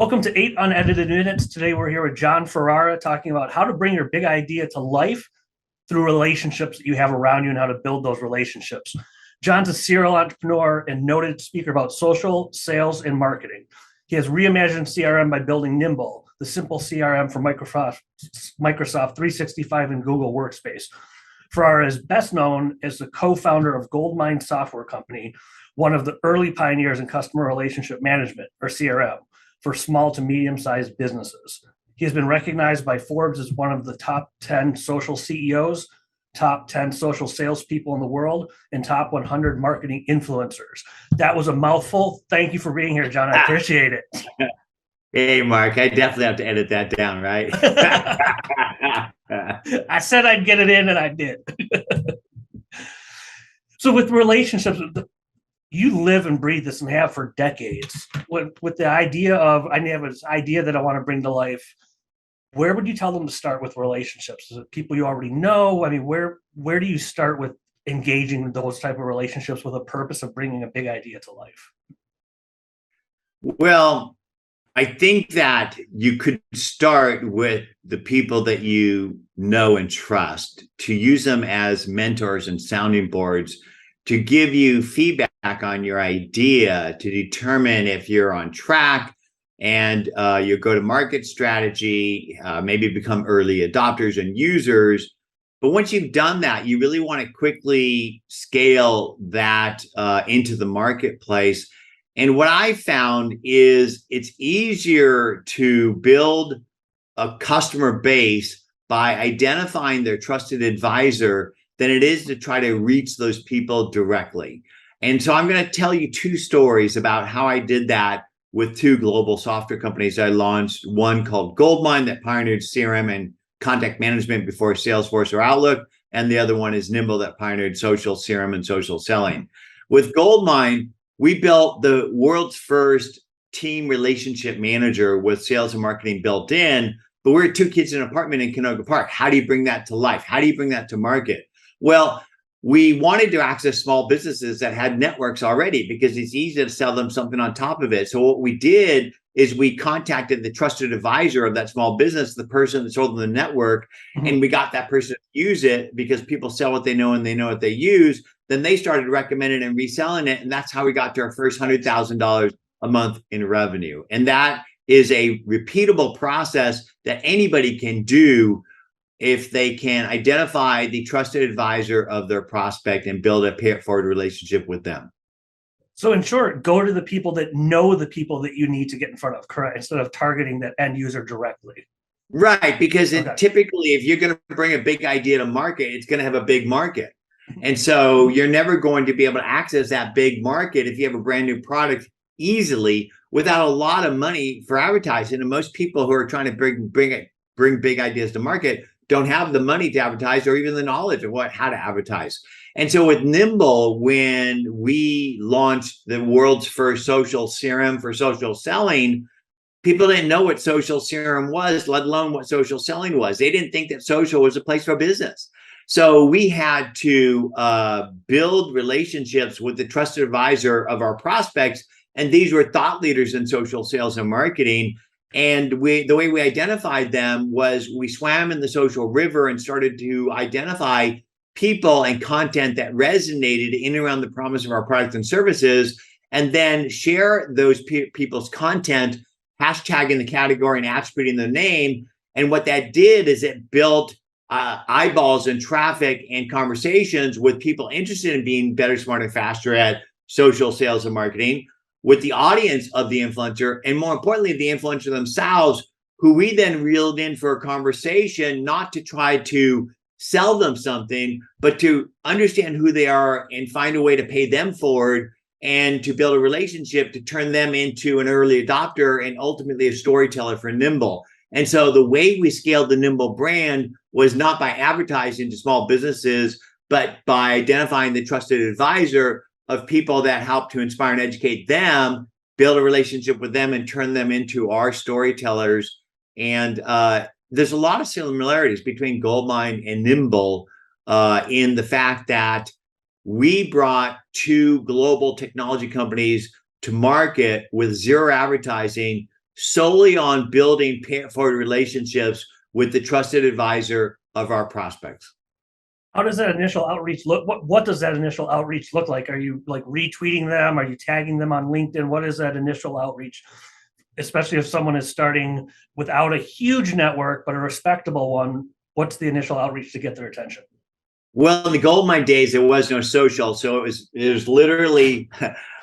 Welcome to 8 Unedited Minutes. Today we're here with John Ferrara talking about how to bring your big idea to life through relationships that you have around you and how to build those relationships. John's a serial entrepreneur and noted speaker about social, sales, and marketing. He has reimagined CRM by building Nimble, the simple CRM for Microsoft 365 and Google Workspace. Ferrara is best known as the co-founder of Goldmine Software Company, one of the early pioneers in customer relationship management, or CRM, for small to medium-sized businesses. He has been recognized by Forbes as one of the top 10 social CEOs, top 10 social salespeople in the world, and top 100 marketing influencers. That was a mouthful. Thank you for being here, John. I appreciate it. Hey, Mark, I definitely have to edit that down, right? I said I'd get it in, and I did. So with relationships, you live and breathe this and have for decades. With the idea of, I have this idea that I want to bring to life, where would you tell them to start with relationships? Is it people you already know? I mean, where do you start with engaging those type of relationships with a purpose of bringing a big idea to life? Well, I think that you could start with the people that you know and trust, to use them as mentors and sounding boards to give you feedback on your idea, to determine if you're on track and your go-to-market strategy, maybe become early adopters and users. But once you've done that, you really want to quickly scale that into the marketplace. And what I found is it's easier to build a customer base by identifying their trusted advisor than it is to try to reach those people directly. And so I'm going to tell you two stories about how I did that with two global software companies I launched, one called Goldmine that pioneered CRM and contact management before Salesforce or Outlook, and the other one is Nimble that pioneered social CRM and social selling. With Goldmine, we built the world's first team relationship manager with sales and marketing built in, but we're two kids in an apartment in Canoga Park. How do you bring that to life? How do you bring that to market? Well, we wanted to access small businesses that had networks already because it's easy to sell them something on top of it. So what we did is we contacted the trusted advisor of that small business, the person that sold them the network, and we got that person to use it because people sell what they know and they know what they use. Then they started recommending and reselling it. And that's how we got to our first $100,000 a month in revenue. And that is a repeatable process that anybody can do if they can identify the trusted advisor of their prospect and build a pay-it-forward relationship with them. So in short, go to the people that know the people that you need to get in front of, correct? Instead of targeting that end user directly. Right, because typically if you're going to bring a big idea to market, it's going to have a big market. And so you're never going to be able to access that big market if you have a brand new product easily without a lot of money for advertising. And most people who are trying to bring big ideas to market don't have the money to advertise or even the knowledge of how to advertise. And so with Nimble, when we launched the world's first social CRM for social selling, people didn't know what social CRM was, let alone what social selling was. They didn't think that social was a place for business. So we had to build relationships with the trusted advisor of our prospects. And these were thought leaders in social sales and marketing. And the way we identified them was we swam in the social river and started to identify people and content that resonated in and around the promise of our products and services, and then share those people's content, hashtagging the category and attributing the name. And what that did is it built eyeballs and traffic and conversations with people interested in being better, smarter, faster at social sales and marketing, with the audience of the influencer, and more importantly, the influencer themselves, who we then reeled in for a conversation, not to try to sell them something, but to understand who they are and find a way to pay them forward and to build a relationship to turn them into an early adopter and ultimately a storyteller for Nimble. And so the way we scaled the Nimble brand was not by advertising to small businesses, but by identifying the trusted advisor of people that help to inspire and educate them, build a relationship with them, and turn them into our storytellers. And there's a lot of similarities between Goldmine and Nimble in the fact that we brought two global technology companies to market with zero advertising solely on building pay-it-forward relationships with the trusted advisor of our prospects. How does that initial outreach look? What does that initial outreach look like? Are you like retweeting them? Are you tagging them on LinkedIn? What is that initial outreach? Especially if someone is starting without a huge network, but a respectable one, what's the initial outreach to get their attention? Well, in the gold mine days, there was no social, so it was literally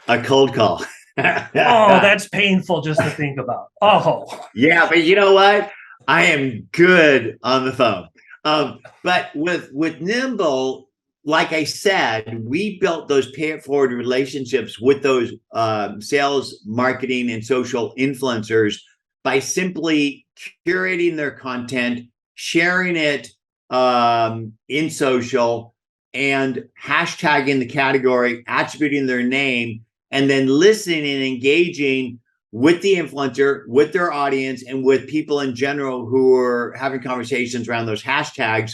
a cold call. Oh, that's painful just to think about. Oh, yeah, but you know what? I am good on the phone. But with Nimble, like I said, we built those pay-it-forward relationships with those sales, marketing, and social influencers by simply curating their content, sharing it in social, and hashtagging the category, attributing their name, and then listening and engaging with the influencer, with their audience, and with people in general who are having conversations around those hashtags.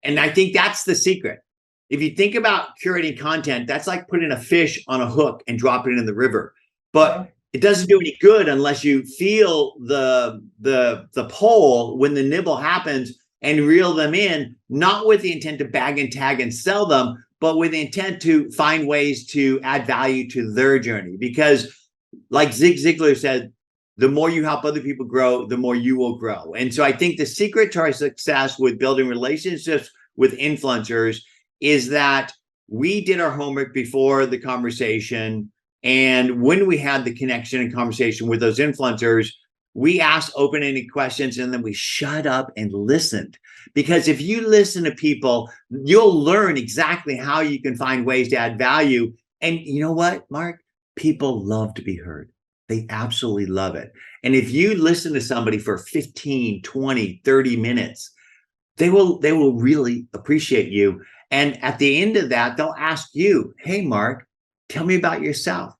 And I think that's the secret. If you think about curating content, that's like putting a fish on a hook and dropping it in the river. But it doesn't do any good unless you feel the pull when the nibble happens and reel them in, not with the intent to bag and tag and sell them, but with the intent to find ways to add value to their journey. Because like Zig Ziglar said, the more you help other people grow, the more you will grow. And so I think the secret to our success with building relationships with influencers is that we did our homework before the conversation. And when we had the connection and conversation with those influencers, we asked open-ended questions and then we shut up and listened. Because if you listen to people, you'll learn exactly how you can find ways to add value. And you know what, Mark? People love to be heard. They absolutely love it. And if you listen to somebody for 15, 20, 30 minutes, they will really appreciate you. And at the end of that, they'll ask you, hey, Mark, tell me about yourself.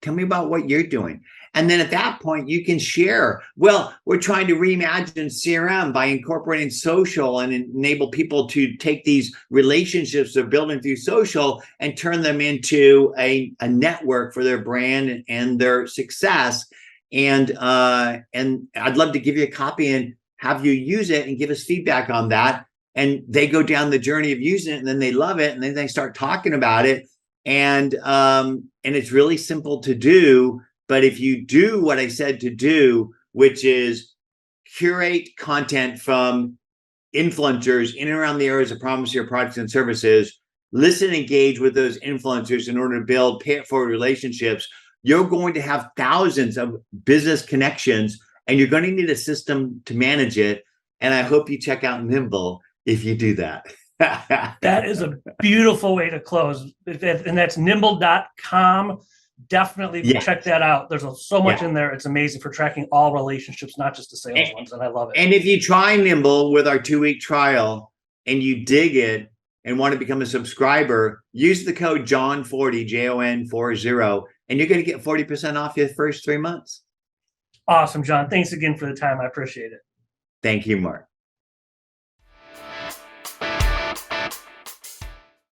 Tell me about what you're doing. And then at that point, you can share. Well, we're trying to reimagine CRM by incorporating social and enable people to take these relationships they're building through social and turn them into a network for their brand and their success. And I'd love to give you a copy and have you use it and give us feedback on that. And they go down the journey of using it and then they love it. And then they start talking about it. And it's really simple to do. But if you do what I said to do, which is curate content from influencers in and around the areas of promise of your products and services, listen and engage with those influencers in order to build pay-it-forward relationships, you're going to have thousands of business connections and you're going to need a system to manage it. And I hope you check out Nimble if you do that. That is a beautiful way to close. And that's nimble.com. Definitely check that out. There's so much in there. It's amazing for tracking all relationships, not just the sales ones. And I love it. And if you try Nimble with our 2-week trial and you dig it and want to become a subscriber, use the code JOHN40, JON40, and you're going to get 40% off your first 3 months. Awesome, John. Thanks again for the time. I appreciate it. Thank you, Mark.